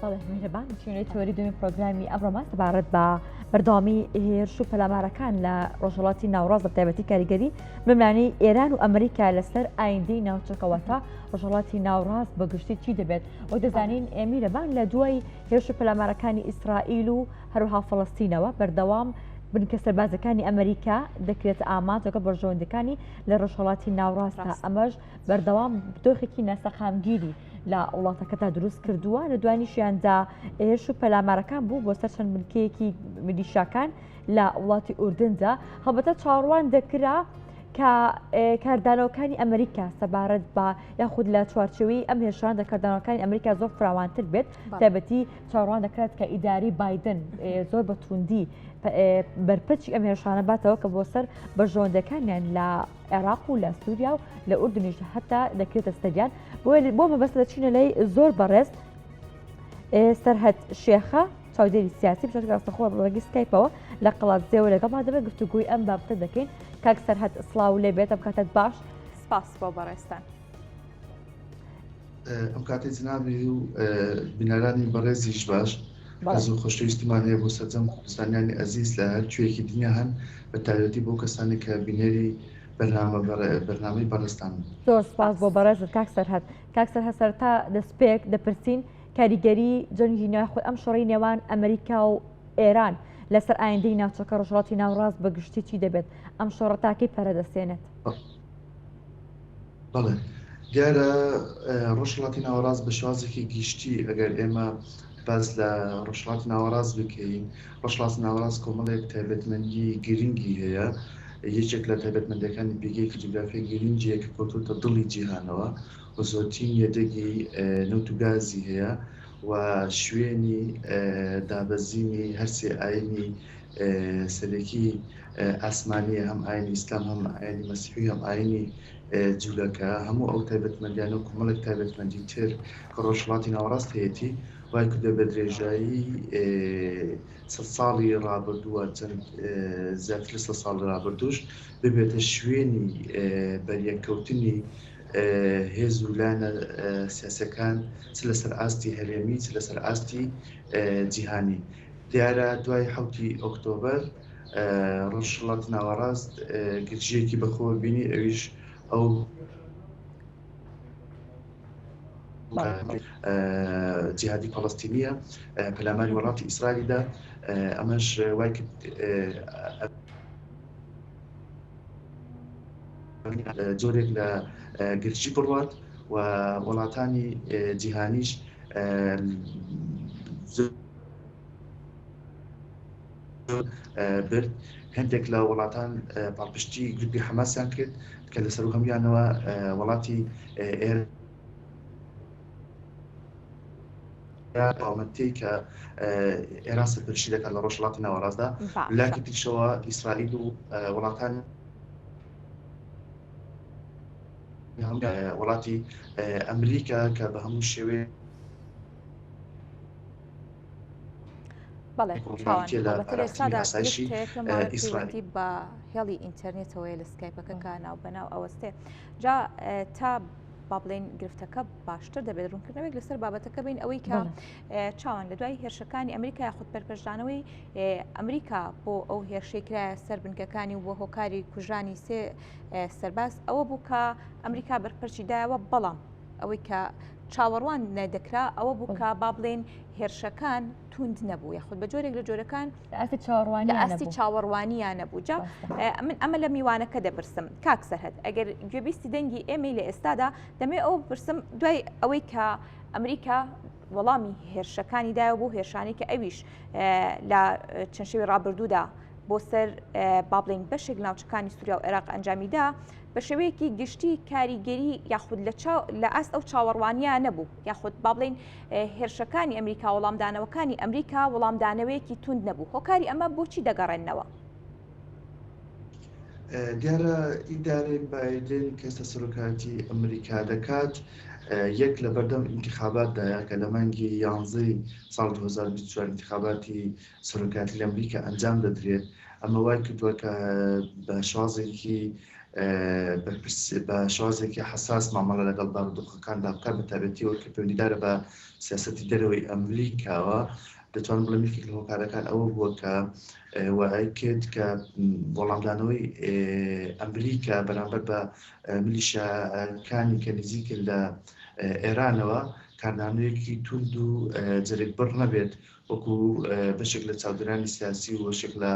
بەڵێ میهرەبان چێنەی تۆری دومی پرۆگرامی ئەمڕۆمان سەبارەت بە بەردەوامی هێرش و پەلامارەکان لە ڕۆژهەڵاتی ناوڕاست بە تایبەتی کاریگەری بملانی ئێران و ئەمریکا لەسەر ئایندەی ناوچەکەوەتا ڕۆژهەڵاتی ناوڕاست بە گشتی چی دەبێت و دەزانین میهرەبان لە دوای هێرش و پەلامارەکانی ئیسرائیل و هەروەها فەڵەستینەوە بەردەوام بنکە سەربازەکانی ئەمریکا دەکرێت ئامانجەکە بەڕژەوەندەکانی لە ڕۆژهەڵاتی ناوڕاستە ئەمەش بەردەوام دۆخێکی ناسەخامگیری لە وڵاتەکەتا دروست کردووە لە دوانیشیاندا هێرش و پەلامارەکان بوو بۆ سەر چەند بنکەیەکی میلیشاکان لە وڵاتی ئوردندا هەڵبەتە چاڕوان دەکرا کە کاردانەوەکانی ئەمریکا سەبارەت بە یاخود لە چوارچەوەی ئەم هێرشان کاردانەوەکانی ئەمریکا زۆر فراوانتر بێت تایبەتی چاڕوان دەکرێت کە ئیداری بایدن زۆر بە توندی بەرپەچی ئەم هێرشانە باتەوە کە بۆ سەر بەژۆندەکانیان لە عێراق و لە سووریا و لە ئوردنیش هەتا دەکرێتە سەریان بۆ مەبەستە دەچینە لای زۆر بەڕێز سەرهەد شێخە چاودێری سیاسی بچێت ڕاستەخۆ ڕێگەی سکایپەوە لە قەڵاتزێوە لەگەڵما دەبێت گفتوگوی ئەم بابەتە دەکەین کاک سەرهەد سڵاو لێ بێت ئەم کاتت باش سپاس بۆ بەڕێستان ئەم کاتی جنابی و بینەرانی بەڕێزیش باش زۆر خۆشەویستیمان هەیە بۆ سەرجەم کوردستانیانی ئەزیز لە هەر کوێیەکی دنیا هەن بە تایبەتی بۆ کەسانی کە بینەری بەرنامەی بەڕێستان. زۆر سپاس بۆ بەڕێزت کاک سەرهەد. کاک سەرهەد سەرەتا دەستپێک دەپرسین کاریگەری جەنگی ناوخۆی ئەم شەڕی نێوان ئەمریکا و ئێران لەسەر ئایندەی ناوچەکە ڕۆژهەڵاتی ناوڕاست بە گشتی چی دەبێت ئەم شەڕە تاکەی پەرەدەستێنێت؟ بەڵێ دیارە ڕۆژهەڵاتی ناوەڕاست بە شێوازێکی گشتی ئەگەر ئێمە باز لە ڕۆژهەڵاتی ناوەڕاست بکەین ڕۆژهەڵاتی ناوەڕاست کۆمەڵێک تایبەتمەندی گرنگی هەیە یەکێک لە تایبەتمەندەکانی پێگەیەکی جوگرافیای گرنگیە کە کەوتوتە دڵی جیهانەوە و زۆرترین یەدەگی نەوت و گازی هەیە و شوێنی دابەزینی هەرسێ ئاینی سەرەکی ئاسمانیە هەم ئاینی ئیسلام هەم ئاینی مەسیحی هەم ئاینی جوولەکە هەموو ئەو تایبەتمەندیانە و کۆمەڵێک تایبەتمەندی تر کە ڕۆژهەڵاتی ناوەڕاست هەیەی وای کردە بە درێژایی سەد ساڵی ڕابردووە چەند زیاتر لە سەد ساڵی ڕابردووش ببێتە شوێنی بەریەکەوتنی هێز و لایەنە سیاسەکان چ لەسەر ئاستی هەرێمی چ لەسەر ئاستی جیهانی. دیارە دوای 7 ئۆکتۆبەر ڕۆژهەڵاتی ناوەڕاست گرژیەکی بەخۆ بینی ئەویش ئەو جیهادی فەڵەستینیە پەلاماری وڵاتی ئیسرائیلدا ئەمەش وای کرد جۆرێک لە گرژی بڕوات و وڵاتانی جیهانیش برد هەندێک لە وڵاتان پاڵپشتی گروپی حەماسیان کرد کە لەسەر هەمویانەوە وڵاتی ئێرانتی کە ئێران سەرپەرشتی دەکات لە ڕۆژهەڵاتی ناوەڕاستدا لاکی تریشەوە ئیسرائیل و وڵاتان وڵاتی ئەمریکا کە بە هەموو شێوێ ئیسرائیل بە هێڵی ئینتەرنێتەوەی لە سکایپەکە کە ناو بەناو ئەوەستێ جا تا با بڵێن گرفتەکە باشتر دەبێت ڕوونکردنەوەی لەسەر بابەتەکە بین ئەوەی کە چاوان لە دوای هێرشەکانی ئەمریکا یاخود پەرپەشدانەوەی ئەمریکا بۆ ئەو هێرشێکرایە سەر بنکەکانی و بۆ هۆکاری کوژانی سێ سەرباز ئەوە بوو کە ئەمریکا بەرپەرچی دایەوە بەڵام ئەوەی کە چاوەڕوان نەدەکرا ئەوە بوو کە با بڵێن هێرشەکان توند نەبوو یاخود بە جۆرێک لە جۆرەکان لە ئاستی چاوەڕوانیان نەبوو. جا من ئەمە لە میوانەکە دەپرسم کاک سەرهەد ئەگەر گوێبیستی دەنگی ئێمەی لە ئێستادا دەمێ ئەو بپرسم دوای ئەوەی کە ئەمریکا وەڵامی هێرشەکانی دایە بۆ هێرشانی کە ئەویش لە چەند شەوی ڕابردوودا بۆ سەر با بڵێن بەشێک ناوچەکانی سووریا و عێراق ئەنجامیدا بە شێوەیەکی گشتی کاریگەری یاخود لە ئاست ئەو چاوەڕوانیە نەبوو یاخود با بڵێن هێرشەکانی ئەمریکا وەڵامدانەوەکانی ئەمریکا وەڵامدانەوەیەکی توند نەبوو هۆکاری ئەمە بۆچی دەگەڕێنەوە؟ دیارە ئیدارەی بایدن کەسە سەرۆکاتی ئەمریکا دەکات یەک لە بەردەم انتخاباتدایە کە لە مانگی 11 ساڵ 2024 انتخاباتی سەرۆکاتی لە ئەمریکا ئەنجام دەدرێت ئەمە وای کردووە کە بە شازێکی بە شازێکی حساس مامەڵە لەگەڵ بارودۆخەکاندا بکات بە تایبەتیەوە کە پەیوەندیدارە بە سیاسەتی دەرەوەی ئەمریکاوە دەتوانن بڵێ یەکێک لە هۆکارەکان ئەوە بووە کە وای کرد کە وەڵامدانەوەی ئەمریکا بەرامبەر بە میلیشیاکانی کە نزیکن لە ئێرانەوە کارنامەیەکی توند و جەرگبڕ نەبێت وەکو بەشێک لە چاودێرانی سیاسی و بەشێک لە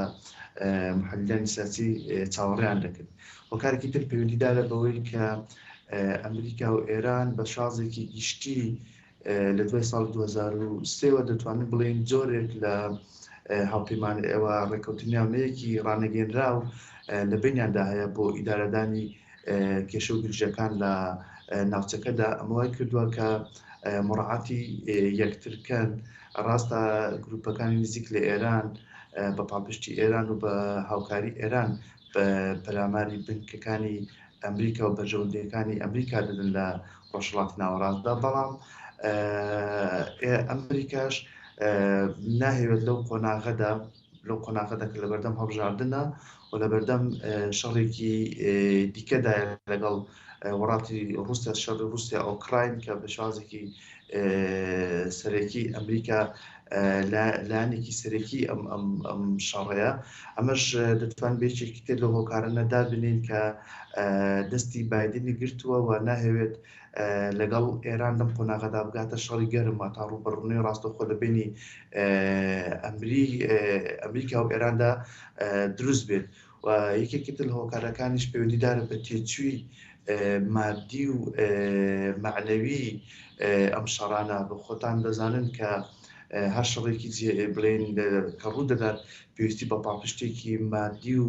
محلیلانی سیاسی چاوەڕێیان دەکرد. هۆکارێکی تر پەیوەندیدارە بەوەی کە ئەمریکا و ئێران بە شازێکی گشتی لە دوای ساڵ 2023ەوە دەتوانین بڵێن جۆرێک لە هاوپەیمان ئێوە ڕێکەوتنیامەیەکی ڕانەگەێنرا و لە بینیاندا هەیە بۆ ئیدارەدانی کێشە و گرژەکان لە ناوچەکەدا ئەمەوای کردووە کە مڕعاتی یەکترکەن ڕاستە گروپەکانی نزیک لە ئێران بە پاڵپشتی ئێران و بە هاوکاری ئێران بە پەلاماری بنکەکانی ئەمریکا و بەرژەوەندەکانی ئەمریکا دەدن لە ڕۆژهەڵاتی ناوەڕاستدا بەڵام ئەمریکاش ناهێوێت لەو قۆناغەدا کە لە بەردەم هەڵبژاردنە و لە بەردەم شەڕێکی دیکەدایە لەگەڵ وڵاتی رووسیا شەڕ رووسیا ئۆکراین کە بە شازێکی سەرەکی ئەمریکا لایەنێکی سەرەکی ئەم شەڕەیە ئەمەش دەتوان بێچێکی تر لە هۆکارانەدا بنین کە دەستی بایدنی گرتووە و ناهەوێت لەگەڵ ئێران لەم قۆناغەدا بگاتە شەڕی گەرمە تا ڕوبەڕوونی ڕاستەخۆ لە بینی ئەمریکا و ئێراندا دروست بێت و یەکێکی تر لە هۆکارەکانیش پەیوەندیدارە بە تێچووی مادی و معنەوی ئەم شەڕانە بە خۆتان دەزانن کە هەر شەڕێکی بڵێن کە ڕوو دەدات پێویستی بە پاڵپشتێکی مادی و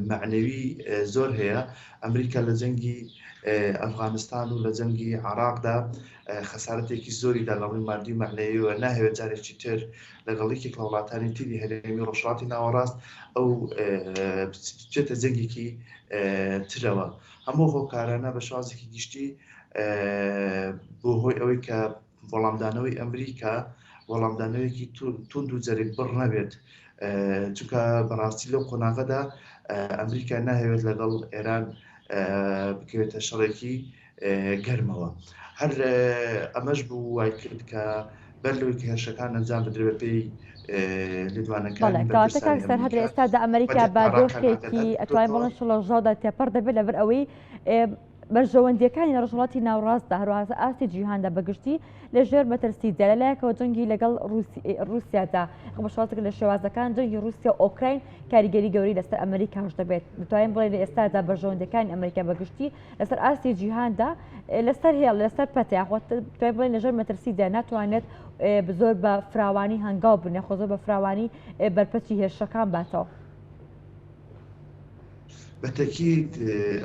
معنەوی زۆر هەیە. ئەمریکا لە جەنگی ئەفغانستان و لە جەنگی عێراقدا خەسارەتێکی زۆریدا لە ڕووی مادی و معنەویەوە ناهەوێت جارێکی تر لەگەڵ یەکێک لە وڵاتانی تری هەرێمی ڕۆژهەڵاتی ناوەڕاست ئەو بچێتە جەنگێکی ترەوە. هەموو هۆکارانە بە شازێکی گشتی بۆ هۆی ئەوەی کە وەڵامدانەوەی ئەمریکا وەڵامدانەوەیەکی تند و جەرگبڕ نەبێت چونکە بەڕاستی لەو قۆناغەدا ئەمریکا ناهەوێت لەگەڵ ئێران بکەوێتە شەڕێکی گەرمەوە. هەر ئەمەش بوو وای کرد کە بەر لەوەی کە هێرشەکان ئەنجام بدرێت پێی لێدوانەکانی سەرهەد لە ئێستادا ئەمریکا بە دۆخێکی ئەتوانین بڵێن شڵەژاودا تێپەڕ دەبێت لەبەر ئەوەی بەرژەوەندیەکانی ڕۆژهەڵاتی ناوەڕاستدا هەروەها ئاستی جیهاندا بەگشتی لەژێر مەترسیدا لەلایەکەوە جەنگی لەگەڵ رووسیادا بەشڵاتێک لە شێوازەکان جەنگی رووسیا ئۆکراین کاریگەری گەوری لەسەر ئەمریکاش دەبێت دەتوانین بڵێن لە ئێستادا بەرژەوەندیەکانی ئەمریکا بەگشتی لەسەر ئاستی جیهاندا لەسەر هێڵ لەسەر پەتە یاخوات توانین بڵێن لەژێر مەترسیدا ناتوانێت زۆر بە فراوانی هەنگاو بنێ خۆ زۆر بە فراوانی بەرپەرچی هێرشەکان باتەوە. بەتەکید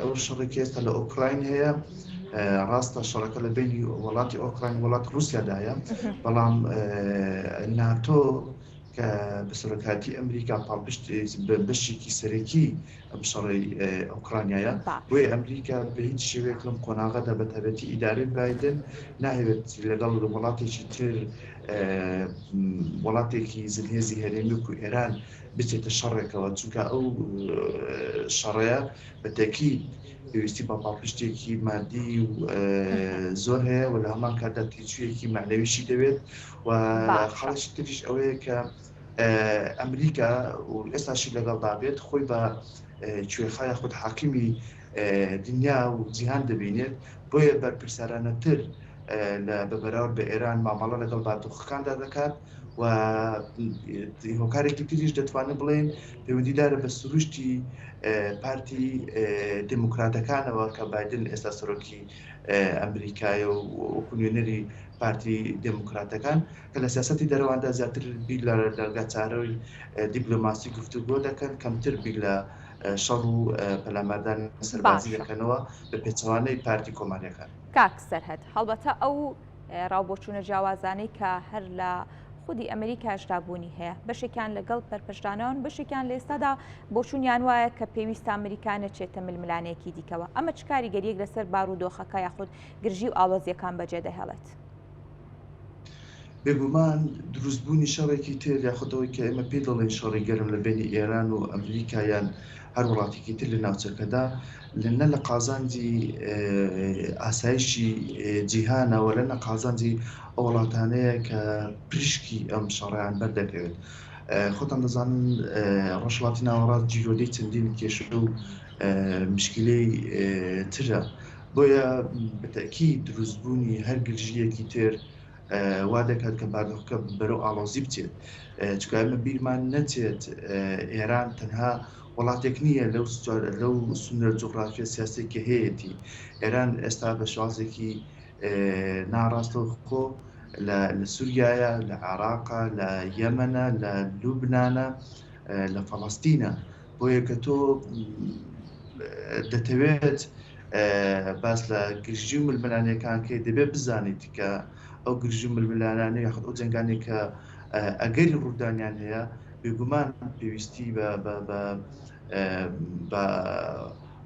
ئەو شەڕێکی ئێستا لە ئۆکراین هەیە ڕاستە شەڕەکە لە بینی وڵاتی ئۆکراین وڵات رووسیادایە بەڵام ناتۆ کە بەسەرۆکاتی ئەمریکا پاڵپشت بەشێکی سەرەکی ئەم شەڕی ئۆکرانیایە بۆیە ئەمریکا بە هیچ شێوەیەک لەم قۆناغەدا بە تایبەتی ئیدارەی بایدن ناهەوێت لەگەڵ وڵاتێکی تر وڵاتێکی زلهێزی هەرێمی وەکو ئێران بچێتە شەڕێکەوە چونکە ئەو شەڕەیە بەتەکید پێویستی بە پاڵپشتێکی مادی و زۆر هەیە و لە هەمان کاتدا تێچوویەکی معنەویشی دەوێت و خاڵشی تریش ئەوەیە کە ئەمریکا و ئێستاشی لەگەڵدا بێت خۆی بە کوێخای خۆت حاکمی دنیا و جیهان دەبینێت بۆیە بەرپرسارانەتر لە بەبەراورد بە ئێران مامەڵە لەگەڵ باتوخەکاندا دەکات و هۆکارێکی تریش دەتوانێت بڵێن پەیوەندیدارە بە سروشتی پارتی دموکراتەکانەوە کە بایدن ئێستا سەرۆکی ئەمریکایە و وەکو نوێنەری پارتی دموکراتەکان کە لە سیاسەتی دەرەوەدا زیاتر بیر لە دەرگاچارەوەی دیپلۆماسی گفتوگۆ دەکەن کەمتر بیر لە شەڕ و پەلاماردان سەربازی دەکەنەوە بە پێچەوانەی پارتی کۆماریەکان. کاک سەرهەد هەڵبەتە ئەو ڕاوبۆچوونە جیاوازانەی کە هەر لە خودی ئەمریکاشدا بوونی هەیە بەشێکیان لەگەڵ پەرپەشتانەوەن بەشێکیان لە ئێستادا بۆچوونیان وایە کە پێویستە ئەمریکا نەچێتە ململانەیەکی دیکەوە ئەمە چ کاریگەریەک لەسەر بارودۆخەکە یاخود گرژی و ئاڵۆزیەکان بەجێ دەهێڵێت؟ بێگومان دروستبوونی شەڕێکی تر یاخودەوەی کە ئێمە پێ دەڵێن شەڕی گەرم لە بینی ئێران و ئەمریکا یان هەر وڵاتێکی تر لە ناوچەکەدا لەنە لە قازانجی ئاسایشی جیهانەوە لەنە قازانجی ئەو وڵاتانەیە کە پشکی ئەم شەڕیان بەردەکەوێت. خۆتان دەزانن ڕۆژهەڵاتی ناوەڕاست جیرۆدەی چەندین کێشە و مشکلەی ترە، بۆیە بەتەکی دروستبوونی هەر گرژیەکی تر وا دەکات کە باردۆخەکە بەرەو ئاڵۆزی بچێت، چکە ئێمە بیرمان نەچێت ئێران تەنها وڵاتێک نییە لەو سنوورە جوغرافیە سیاسێکی هەیەی. ئێران ئێستا بە شازێکی ناڕاستەوخۆ لە سووریایە، لە عێراقا، لە یەمەنە، لە لوبنانە، لە فەڵەستینە، بۆیە کە تۆ دەتەوێت باس لە گرژی و ململانیەکان کە دەبێت بزانیت کە ئەو گرژی و ململانانەی یاخود ئەو جەنگانی کە ئەگەری ڕوودانیان هەیە بێگومان پێویستی بە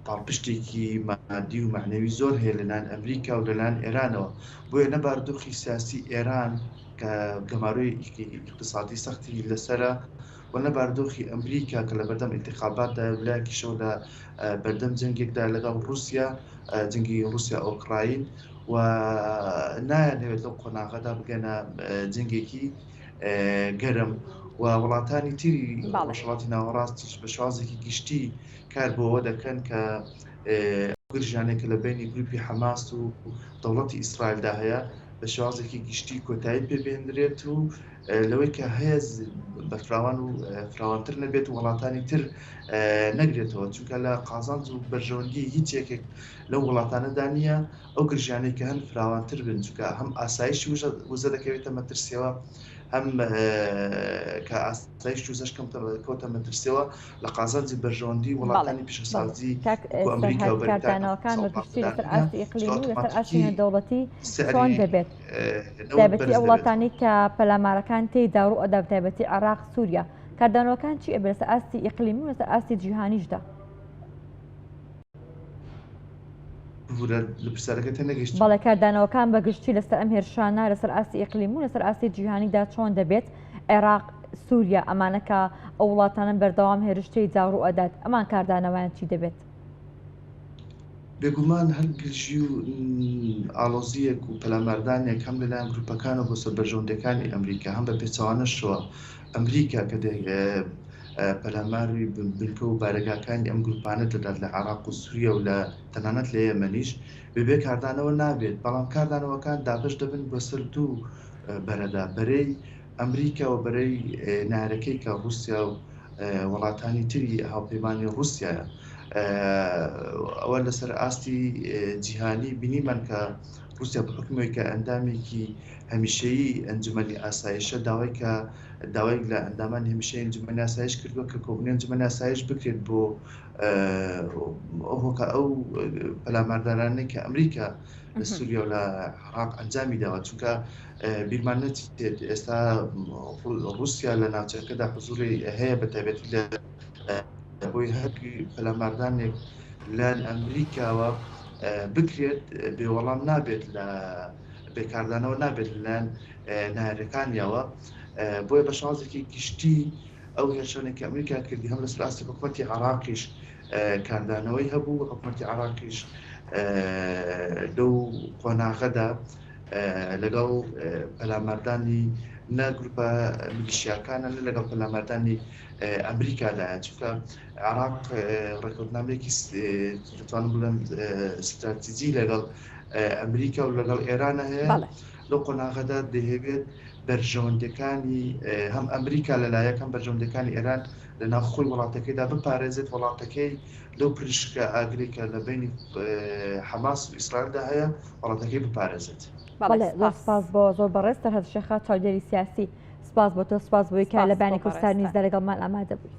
پاڵپشتێکی مادی و معنەوی زۆر هەیە لەلایەن ئەمریکا و لەلایەن ئێرانەوە، بۆیە نەباردۆخی سیاسی ئێران کە گەماروی اقتصادی سەختی لەسرە و نەباردۆخی ئەمریکا کە لە بەردەم انتخاباتدا ویلایەکیشەوە لە بەردەم جەنگێکدا لەگەڵ رووسیا، جەنگی رووسیا ئۆکراین، و نایانەوێت لەو قۆناغەدا بگەنە جەنگێکی گەرم و وڵاتانی تری ڕۆژهەڵاتی ناوەڕاستیش بە شازێکی گشتی کار بۆەوە دەکەن کە گرژانێکە لە بینی گروپی حەماس و دەوڵەتی ئیسرائیلدا هەیە بە شازێکی گشتی کۆتایی پێبێنرێت و لەوەی کە هەیەز بە فراوان و فراوانتر نەبێت و وڵاتانی تر نەگرێتەوە، چونکە لە قازانج و بەرژەوەندی هیچ یەکێک لەو وڵاتانەدا نییە ئەو گرژانەی کە هەن فراوانتر بن، چونکە هەم ئاسایشی وزە دەکەوێتە مەترسیەوە، هەم کە ئاسایش و زەشکەم کەوتە مەترسیەوە لە قازانجی بەرژەوەندی وڵاتانی پیشەسازی ئەمریکا و کاردانەوەکان بەگشتی لەسەر ئاستی ئیقلیمی و لەسەر ئاستی نێودەوڵەتی چۆن دەبێت تایبەتی ئەو وڵاتانی کە پەلامارەکان تێیدا ڕوو ئەدا تایبەتی عێراق سووریا کاردانەوەکان چی ئەبێت لەسەر ئاستی ئیقلیمی و لەسەر ئاستی جیهانیشدا؟ بەڵێ کاردانەوەکان بەگشتی لەسەر ئەم هێرشانە لەسەر ئاستی ئیقلیمی و لەسەر ئاستی جیهانیدا چۆن دەبێت عێراق سووریا ئەمانەکە ئەو وڵاتانە بەردەوام هێرشتەی جاڕوو ئەدات ئەمان کاردانەوەیان چی دەبێت؟ بێگومان هەر گرژی و ئاڵۆزیەک و پەلاماردانێک هەم لەلایەن گروپەکانە بۆ سەر بەرژەوەندەکانی ئەمریکا هەم بە پێچەوانەشەوە ئەمریکا کە پەلاماری بنکە و بارەگاکانی ئەم گروپانە دەدات لە عێراق و سووریا و لە تەنانەت لە یەمەنیش بێبێ کاردانەوە نابێت، بەڵام کاردانەوەکان دابش دەبن بۆ سەر دوو بەرەدا، بەرەی ئەمریکا و بەرەی نارەکەی کە رووسیا و وڵاتانی تری هاوپەیمانی رووسایە. ئەوە لەسەر ئاستی جیهانی بینیمان کە رووسیا بە حکومەوەی کە ئەندامێکی هەمیشەیی ئەنجومەنی ئاسایشە داوای لە ئەندامان هەمیشەی ئەنجومەنی ئاسایش کردووە کە کۆبوونی ئەنجومەنی ئاسایش بکرێت بۆ هۆکە ئەو پەلاماردارانەی کە ئەمریکا لە سووریا و لە عێراق ئەنجامی داوە، چونکە بیرمان نەچێت ئێستا رووسیا لە ناوچەکەدا حزوری هەیە بە تایبەتی لە بۆی هەر پەلاماردانێک لەلایەن ئەمریکاوە بکرێت بێوەڵام نابێت لە بێکاردانەوە نابێت لەلایەن نارەکانیەوە، بۆیە بە شازێکی گشتی ئەو هێرشانێک کە ئەمریکا کردی هەم لەسەر ئاستی حکومەتی عێراقیش کاردانەوەی هەبوو، حکومەتی عێراقیش لەو قۆناغەدا لەگەڵ پەلاماردانی نە گروپە میلیشیاکانە نە لەگەڵ پەلاماردانی ئەمریکادایە، چونکە عێراق ڕێکەوتنامەیەکی دەتوانم بڵێم استراتیجی لەگەڵ ئەمریکا و لەگەڵ ئێرانە هەیە، لەو قۆناغەدا دەهێوێت بەرژەوەندەکانی هەم ئەمریکا لەلایەکەم بەرژەوەندەکانی ئێران لە ناوخۆی وڵاتەکەیدا بپارێزێت، وڵاتەکەی لەو پرشکە ئاگریکە لە بینی حەماس و ئیسرائیلدا هەیە وڵاتەکەی بپارێزێت. سپاس بۆ زۆر بەڕێز تەرهەت شێخە چاودێری سیاسی، سپاس بۆ تۆ، سپاس بۆی کە لە بانی کوردستانی لەگەڵمان ئامادە بووی.